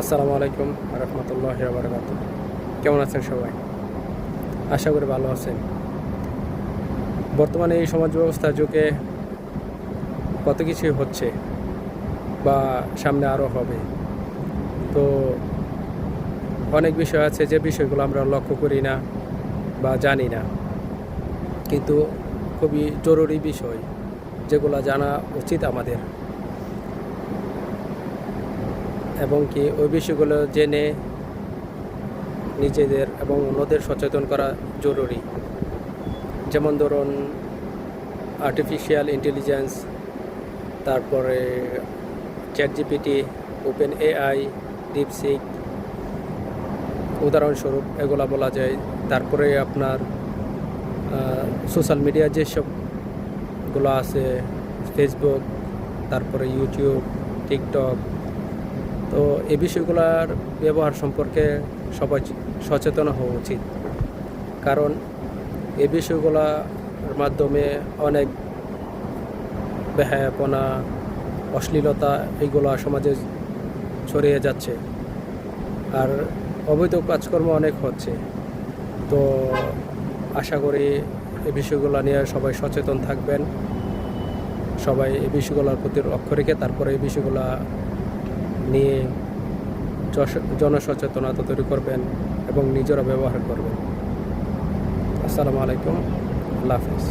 আসসালামু আলাইকুম রহমতুল্লাহ বারকাত। কেমন আছেন সবাই? আশা করি ভালো আছেন। বর্তমানে এই সমাজ ব্যবস্থা যুগে কত কিছুই হচ্ছে বা সামনে আরও হবে। তো অনেক বিষয় আছে যে বিষয়গুলো আমরা লক্ষ্য করি না বা জানি না, কিন্তু খুবই জরুরি বিষয় যেগুলো জানা উচিত আমাদের, এবং কি ওই বিষয়গুলো জেনে নিজেদের এবং অন্যদের সচেতন করা জরুরি। যেমন ধরুন আর্টিফিশিয়াল ইন্টেলিজেন্স, তারপরে চ্যাটজিপিটি, ওপেন এআই, ডিপসিক, উদাহরণস্বরূপ এগুলা বলা যায়। তারপরে আপনার সোশ্যাল মিডিয়া যেসবগুলো আছে, ফেসবুক, তারপরে ইউটিউব, টিকটক, তো এই বিষয়গুলোর ব্যবহার সম্পর্কে সবাই সচেতন হওয়া উচিত। কারণ এই বিষয়গুলোর মাধ্যমে অনেক বেহায়াপনা, অশ্লীলতা এগুলো সমাজে ছড়িয়ে যাচ্ছে, আর অবৈধ কাজকর্ম অনেক হচ্ছে। তো আশা করি এই বিষয়গুলো নিয়ে সবাই সচেতন থাকবেন, সবাই এই বিষয়গুলোর প্রতি লক্ষ্য রেখে তারপরে এই বিষয়গুলো নিয়ে জনসচেতনতা তৈরি করবেন এবং নিজেরা ব্যবহার করবেন। আসসালামু আলাইকুম, আল্লাহ হাফিজ।